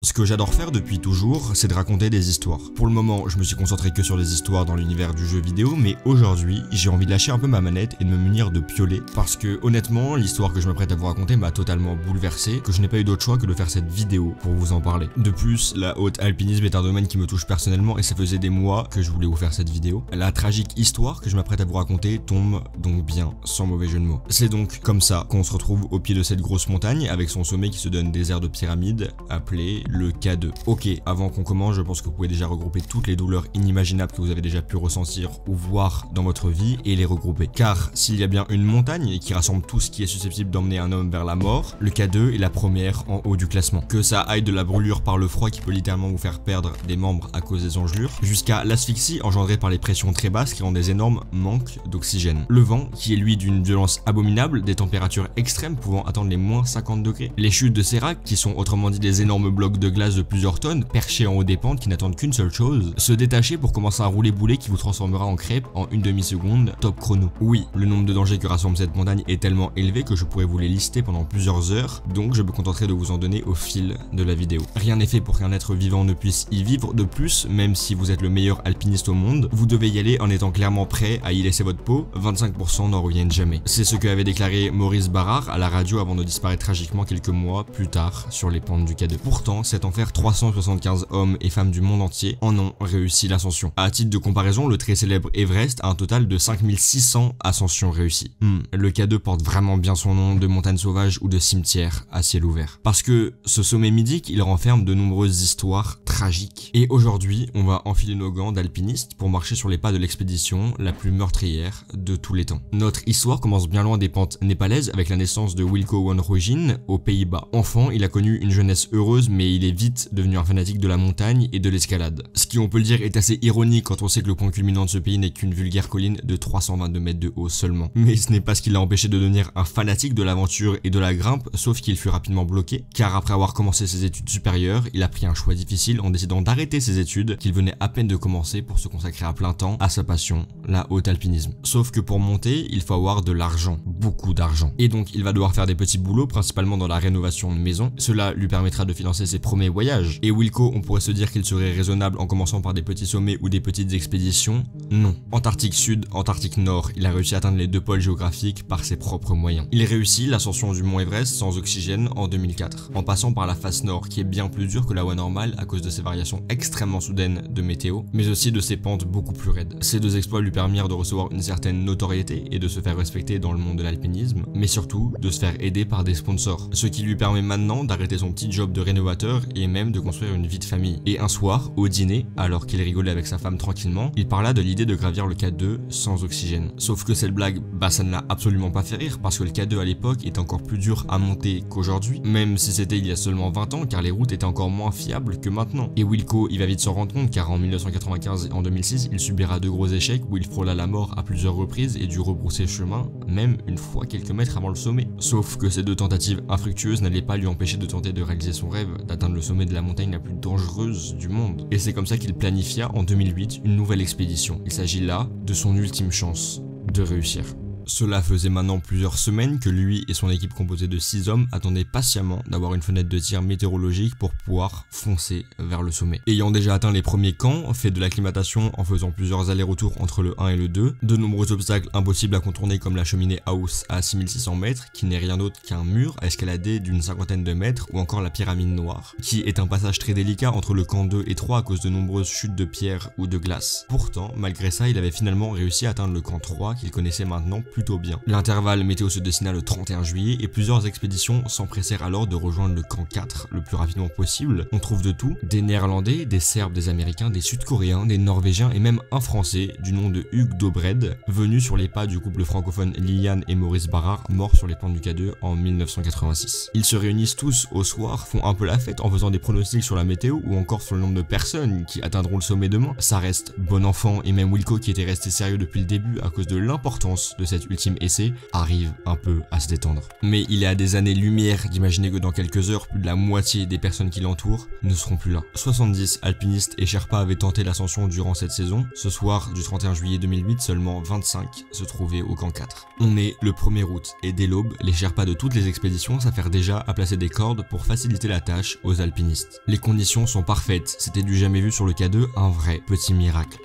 Ce que j'adore faire depuis toujours, c'est de raconter des histoires. Pour le moment, je me suis concentré que sur des histoires dans l'univers du jeu vidéo, mais aujourd'hui, j'ai envie de lâcher un peu ma manette et de me munir de piolet, parce que honnêtement, l'histoire que je m'apprête à vous raconter m'a totalement bouleversé, que je n'ai pas eu d'autre choix que de faire cette vidéo pour vous en parler. De plus, la haute alpinisme est un domaine qui me touche personnellement et ça faisait des mois que je voulais vous faire cette vidéo. La tragique histoire que je m'apprête à vous raconter tombe donc bien, sans mauvais jeu de mots. C'est donc comme ça qu'on se retrouve au pied de cette grosse montagne, avec son sommet qui se donne des airs de pyramide, appelé le K2. Ok, avant qu'on commence, je pense que vous pouvez déjà regrouper toutes les douleurs inimaginables que vous avez déjà pu ressentir ou voir dans votre vie et les regrouper. Car s'il y a bien une montagne qui rassemble tout ce qui est susceptible d'emmener un homme vers la mort, le K2 est la première en haut du classement. Que ça aille de la brûlure par le froid qui peut littéralement vous faire perdre des membres à cause des engelures, jusqu'à l'asphyxie engendrée par les pressions très basses qui ont des énormes manques d'oxygène. Le vent qui est lui d'une violence abominable, des températures extrêmes pouvant atteindre les moins 50 degrés. Les chutes de sérac qui sont autrement dit des énormes blocs de glace de plusieurs tonnes perchés en haut des pentes qui n'attendent qu'une seule chose, se détacher pour commencer à rouler boulet qui vous transformera en crêpe en une demi-seconde top chrono. Oui, le nombre de dangers que rassemble cette montagne est tellement élevé que je pourrais vous les lister pendant plusieurs heures, donc je me contenterai de vous en donner au fil de la vidéo. Rien n'est fait pour qu'un être vivant ne puisse y vivre. De plus, même si vous êtes le meilleur alpiniste au monde, vous devez y aller en étant clairement prêt à y laisser votre peau, 25% n'en reviennent jamais. C'est ce que avait déclaré Maurice Barrard à la radio avant de disparaître tragiquement quelques mois plus tard sur les pentes du K2. Pourtant, cet enfer, 375 hommes et femmes du monde entier en ont réussi l'ascension. À titre de comparaison, le très célèbre Everest a un total de 5600 ascensions réussies. Le K2 porte vraiment bien son nom de montagne sauvage ou de cimetière à ciel ouvert. Parce que ce sommet mythique, il renferme de nombreuses histoires tragiques. Et aujourd'hui, on va enfiler nos gants d'alpinistes pour marcher sur les pas de l'expédition la plus meurtrière de tous les temps. Notre histoire commence bien loin des pentes népalaises avec la naissance de Wilco van Rooyen aux Pays-Bas. Enfant, il a connu une jeunesse heureuse, mais il est vite devenu un fanatique de la montagne et de l'escalade. Ce qui, on peut le dire, est assez ironique quand on sait que le point culminant de ce pays n'est qu'une vulgaire colline de 322 mètres de haut seulement. Mais ce n'est pas ce qui l'a empêché de devenir un fanatique de l'aventure et de la grimpe, sauf qu'il fut rapidement bloqué, car après avoir commencé ses études supérieures, il a pris un choix difficile en décidant d'arrêter ses études qu'il venait à peine de commencer pour se consacrer à plein temps à sa passion, la haute alpinisme. Sauf que pour monter, il faut avoir de l'argent, beaucoup d'argent. Et donc il va devoir faire des petits boulots, principalement dans la rénovation de maisons. Cela lui permettra de financer ses premiers voyages. Et Wilco, on pourrait se dire qu'il serait raisonnable en commençant par des petits sommets ou des petites expéditions. Non. Antarctique Sud, Antarctique Nord, il a réussi à atteindre les deux pôles géographiques par ses propres moyens. Il réussit l'ascension du mont Everest sans oxygène en 2004, en passant par la face nord qui est bien plus dure que la voie normale à cause de ses variations extrêmement soudaines de météo, mais aussi de ses pentes beaucoup plus raides. Ces deux exploits lui permirent de recevoir une certaine notoriété et de se faire respecter dans le monde de l'alpinisme, mais surtout de se faire aider par des sponsors, ce qui lui permet maintenant d'arrêter son petit job de rénovateur et même de construire une vie de famille. Et un soir, au dîner, alors qu'il rigolait avec sa femme tranquillement, il parla de l'idée de gravir le K2 sans oxygène. Sauf que cette blague, ça ne l'a absolument pas fait rire parce que le K2 à l'époque est encore plus dur à monter qu'aujourd'hui, même si c'était il y a seulement 20 ans car les routes étaient encore moins fiables que maintenant. Et Wilco, il va vite s'en rendre compte car en 1995 et en 2006, il subira de gros échecs où il frôla la mort à plusieurs reprises et dut rebrousser chemin, même une fois quelques mètres avant le sommet. Sauf que ces deux tentatives infructueuses n'allaient pas lui empêcher de tenter de réaliser son rêve d'atteindre le sommet de la montagne la plus dangereuse du monde. Et c'est comme ça qu'il planifia en 2008 une nouvelle expédition. Il s'agit là de son ultime chance de réussir. Cela faisait maintenant plusieurs semaines que lui et son équipe composée de 6 hommes attendaient patiemment d'avoir une fenêtre de tir météorologique pour pouvoir foncer vers le sommet. Ayant déjà atteint les premiers camps, fait de l'acclimatation en faisant plusieurs allers-retours entre le 1 et le 2, de nombreux obstacles impossibles à contourner comme la cheminée House à 6600 mètres, qui n'est rien d'autre qu'un mur à escalader d'une cinquantaine de mètres, ou encore la pyramide noire, qui est un passage très délicat entre le camp 2 et 3 à cause de nombreuses chutes de pierre ou de glace. Pourtant, malgré ça, il avait finalement réussi à atteindre le camp 3 qu'il connaissait maintenant plutôt bien. L'intervalle météo se dessina le 31 juillet et plusieurs expéditions s'empressèrent alors de rejoindre le camp 4 le plus rapidement possible. On trouve de tout, des Néerlandais, des Serbes, des Américains, des Sud-Coréens, des Norvégiens et même un Français du nom de Hugues Dobred, venu sur les pas du couple francophone Liliane et Maurice Barrard, mort sur les pentes du K2 en 1986. Ils se réunissent tous au soir, font un peu la fête en faisant des pronostics sur la météo ou encore sur le nombre de personnes qui atteindront le sommet demain. Ça reste bon enfant et même Wilco qui était resté sérieux depuis le début à cause de l'importance de cette ultime essai, arrive un peu à se détendre. Mais il est à des années-lumière d'imaginer que dans quelques heures, plus de la moitié des personnes qui l'entourent ne seront plus là. 70 alpinistes et Sherpas avaient tenté l'ascension durant cette saison. Ce soir du 31 juillet 2008, seulement 25 se trouvaient au camp 4. On est le 1er août et dès l'aube, les Sherpas de toutes les expéditions s'affairent déjà à placer des cordes pour faciliter la tâche aux alpinistes. Les conditions sont parfaites, c'était du jamais vu sur le K2, un vrai petit miracle.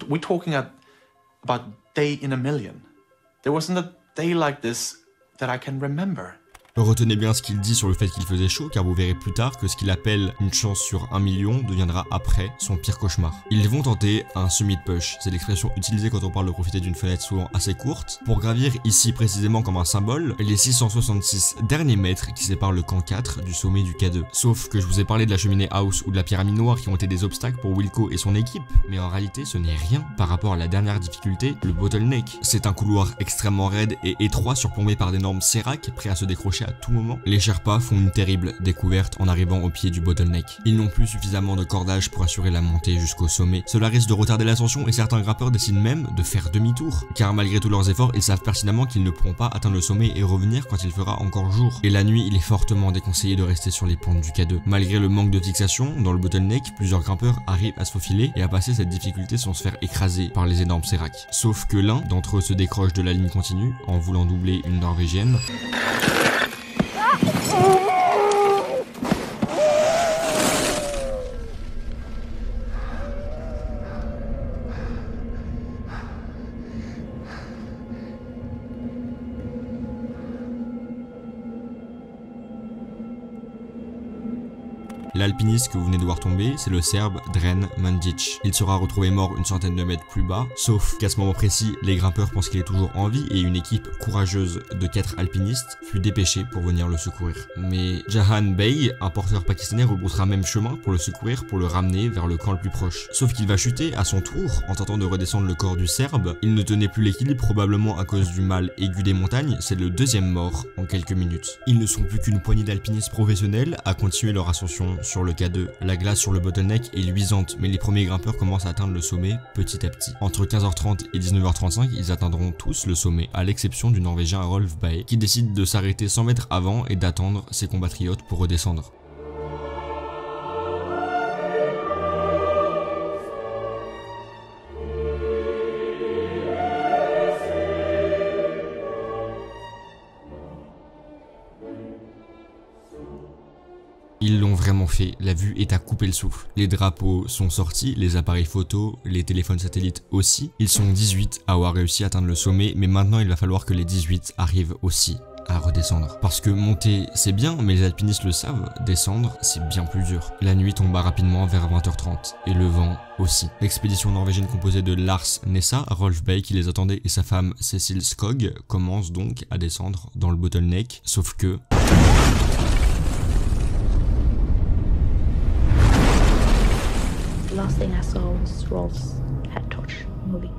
We're talking about day in a million. There wasn't a day like this that I can remember. Retenez bien ce qu'il dit sur le fait qu'il faisait chaud, car vous verrez plus tard que ce qu'il appelle une chance sur 1 million deviendra après son pire cauchemar. Ils vont tenter un summit push, c'est l'expression utilisée quand on parle de profiter d'une fenêtre souvent assez courte, pour gravir ici précisément comme un symbole, les 666 derniers mètres qui séparent le camp 4 du sommet du K2. Sauf que je vous ai parlé de la cheminée House ou de la pyramide noire qui ont été des obstacles pour Wilco et son équipe, mais en réalité ce n'est rien par rapport à la dernière difficulté, le bottleneck. C'est un couloir extrêmement raide et étroit surplombé par d'énormes séracs prêts à se décrocher à tout moment. Les Sherpas font une terrible découverte en arrivant au pied du bottleneck. Ils n'ont plus suffisamment de cordage pour assurer la montée jusqu'au sommet. Cela risque de retarder l'ascension et certains grimpeurs décident même de faire demi-tour. Car malgré tous leurs efforts, ils savent pertinemment qu'ils ne pourront pas atteindre le sommet et revenir quand il fera encore jour. Et la nuit, il est fortement déconseillé de rester sur les pentes du K2. Malgré le manque de fixation, dans le bottleneck, plusieurs grimpeurs arrivent à se faufiler et à passer cette difficulté sans se faire écraser par les énormes séracs. Sauf que l'un d'entre eux se décroche de la ligne continue en voulant doubler une norvégienne. L'alpiniste que vous venez de voir tomber, c'est le Serbe Dren Mandic. Il sera retrouvé mort une centaine de mètres plus bas, sauf qu'à ce moment précis, les grimpeurs pensent qu'il est toujours en vie et une équipe courageuse de 4 alpinistes fut dépêchée pour venir le secourir. Mais Jahan Bey, un porteur pakistanais, rebroussera même chemin pour le secourir, pour le ramener vers le camp le plus proche. Sauf qu'il va chuter à son tour en tentant de redescendre le corps du Serbe. Il ne tenait plus l'équilibre, probablement à cause du mal aigu des montagnes. C'est le deuxième mort en quelques minutes. Ils ne sont plus qu'une poignée d'alpinistes professionnels à continuer leur ascension sur le K2. La glace sur le bottleneck est luisante, mais les premiers grimpeurs commencent à atteindre le sommet petit à petit. Entre 15h30 et 19h35, ils atteindront tous le sommet, à l'exception du Norvégien Rolf Bae, qui décide de s'arrêter 100 mètres avant et d'attendre ses compatriotes pour redescendre. Ils l'ont vraiment fait, la vue est à couper le souffle. Les drapeaux sont sortis, les appareils photo, les téléphones satellites aussi. Ils sont 18 à avoir réussi à atteindre le sommet, mais maintenant il va falloir que les 18 arrivent aussi à redescendre. Parce que monter c'est bien, mais les alpinistes le savent, descendre c'est bien plus dur. La nuit tomba rapidement vers 20h30 et le vent aussi. L'expédition norvégienne composée de Lars Nessa, Rolf Bae qui les attendait et sa femme Cecil Skog commence donc à descendre dans le bottleneck, sauf que... Last thing I saw was Rolf's head torch moving.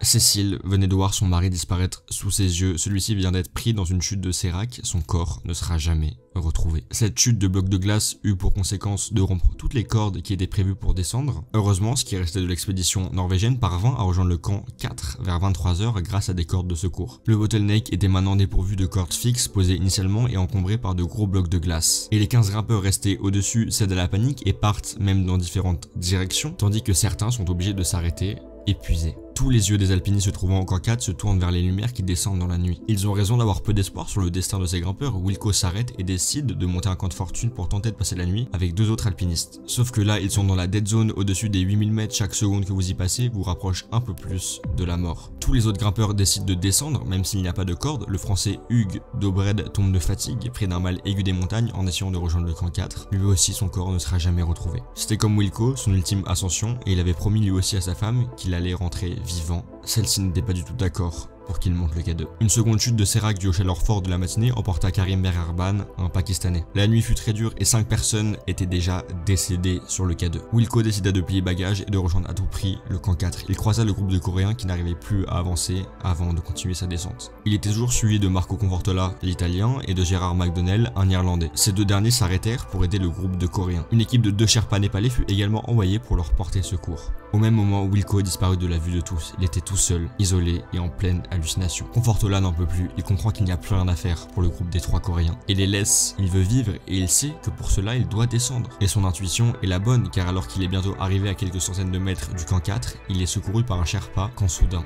Cécile venait de voir son mari disparaître sous ses yeux. Celui-ci vient d'être pris dans une chute de sérac. Son corps ne sera jamais retrouvé. Cette chute de blocs de glace eut pour conséquence de rompre toutes les cordes qui étaient prévues pour descendre. Heureusement, ce qui restait de l'expédition norvégienne parvint à rejoindre le camp 4 vers 23h grâce à des cordes de secours. Le bottleneck était maintenant dépourvu de cordes fixes posées initialement et encombré par de gros blocs de glace. Et les 15 grimpeurs restés au-dessus cèdent à la panique et partent même dans différentes directions, tandis que certains sont obligés de s'arrêter, épuisés. Tous les yeux des alpinistes se trouvant en camp 4 se tournent vers les lumières qui descendent dans la nuit. Ils ont raison d'avoir peu d'espoir sur le destin de ces grimpeurs. Wilco s'arrête et décide de monter un camp de fortune pour tenter de passer la nuit avec 2 autres alpinistes. Sauf que là, ils sont dans la dead zone au-dessus des 8000 mètres. Chaque seconde que vous y passez vous rapproche un peu plus de la mort. Tous les autres grimpeurs décident de descendre, même s'il n'y a pas de corde. Le français Hugues Dobred tombe de fatigue, pris d'un mal aigu des montagnes en essayant de rejoindre le camp 4. Lui aussi, son corps ne sera jamais retrouvé. C'était comme Wilco, son ultime ascension, et il avait promis lui aussi à sa femme qu'il allait rentrer vivant. Celle-ci n'était pas du tout d'accord pour qu'il monte le K2. Une seconde chute de sérac du Chaleur fort de la matinée emporta Karim Berarban, un Pakistanais. La nuit fut très dure et 5 personnes étaient déjà décédées sur le K2. Wilco décida de plier bagages et de rejoindre à tout prix le camp 4. Il croisa le groupe de Coréens qui n'arrivaient plus à avancer avant de continuer sa descente. Il était toujours suivi de Marco Confortola, l'Italien, et de Gérard McDonnell, un Irlandais. Ces 2 derniers s'arrêtèrent pour aider le groupe de Coréens. Une équipe de 2 Sherpas népalais fut également envoyée pour leur porter secours. Au même moment, Wilco a disparu de la vue de tous. Il était tout seul, isolé et en pleine hallucination. Confortola n'en peut plus, il comprend qu'il n'y a plus rien à faire pour le groupe des 3 Coréens. Il les laisse, il veut vivre et il sait que pour cela il doit descendre. Et son intuition est la bonne, car alors qu'il est bientôt arrivé à quelques centaines de mètres du camp 4, il est secouru par un Sherpa quand soudain...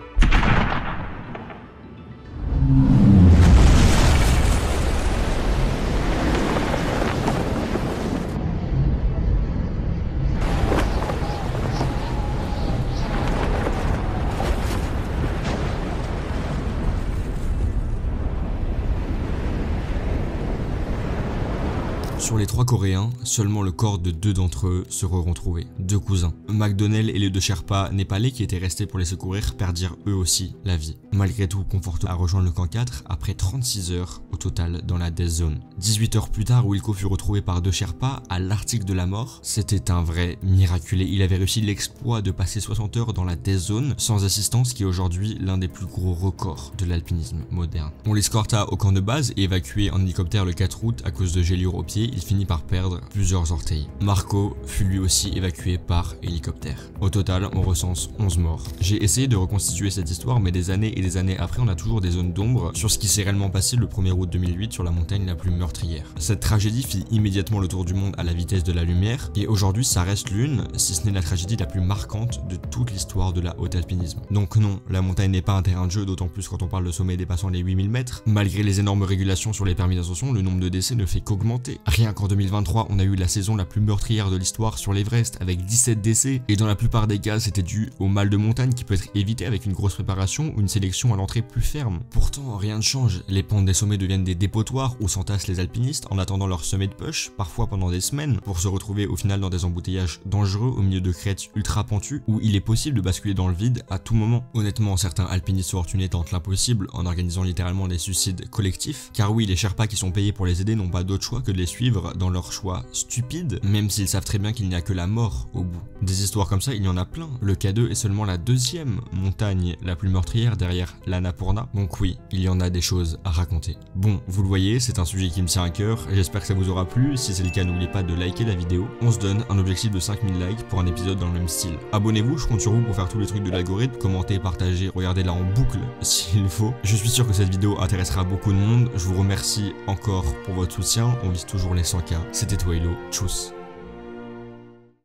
Sur les 3 Coréens, seulement le corps de 2 d'entre eux seront trouvés, 2 cousins. McDonnell et les 2 Sherpas népalais qui étaient restés pour les secourir perdirent eux aussi la vie. Malgré tout, Confortola a rejoint le camp 4 après 36 heures au total dans la Death Zone. 18 heures plus tard, Wilco fut retrouvé par 2 Sherpas à l'article de la mort. C'était un vrai miraculé, il avait réussi l'exploit de passer 60 heures dans la Death Zone sans assistance, qui est aujourd'hui l'un des plus gros records de l'alpinisme moderne. On l'escorta au camp de base et évacué en hélicoptère le 4 août à cause de gélures aux pieds. Il finit par perdre plusieurs orteils. Marco fut lui aussi évacué par hélicoptère. Au total, on recense 11 morts. J'ai essayé de reconstituer cette histoire, mais des années et des années après, on a toujours des zones d'ombre sur ce qui s'est réellement passé le 1er août 2008 sur la montagne la plus meurtrière. Cette tragédie fit immédiatement le tour du monde à la vitesse de la lumière, et aujourd'hui ça reste l'une, si ce n'est la tragédie la plus marquante de toute l'histoire de la haute alpinisme. Donc non, la montagne n'est pas un terrain de jeu, d'autant plus quand on parle de sommets dépassant les 8000 mètres. Malgré les énormes régulations sur les permis d'ascension, le nombre de décès ne fait qu'augmenter. Rien qu'en 2023, on a eu la saison la plus meurtrière de l'histoire sur l'Everest avec 17 décès, et dans la plupart des cas, c'était dû au mal de montagne qui peut être évité avec une grosse préparation ou une sélection à l'entrée plus ferme. Pourtant, rien ne change. Les pentes des sommets deviennent des dépotoirs où s'entassent les alpinistes en attendant leur sommet de push, parfois pendant des semaines, pour se retrouver au final dans des embouteillages dangereux au milieu de crêtes ultra pentues où il est possible de basculer dans le vide à tout moment. Honnêtement, certains alpinistes fortunés tentent l'impossible en organisant littéralement des suicides collectifs, car oui, les Sherpas qui sont payés pour les aider n'ont pas d'autre choix que de les suivre dans leur choix stupide, même s'ils savent très bien qu'il n'y a que la mort au bout. Des histoires comme ça, il y en a plein. Le K2 est seulement la 2e montagne la plus meurtrière derrière l'Annapurna, donc oui, il y en a des choses à raconter. Bon, vous le voyez, c'est un sujet qui me tient à cœur, j'espère que ça vous aura plu. Si c'est le cas, n'oubliez pas de liker la vidéo. On se donne un objectif de 5000 likes pour un épisode dans le même style. Abonnez-vous, je compte sur vous pour faire tous les trucs de l'algorithme, commenter, partager, regardez-la en boucle s'il faut. Je suis sûr que cette vidéo intéressera beaucoup de monde, je vous remercie encore pour votre soutien, on vise toujours les 100K. C'était Twailo, tchuss.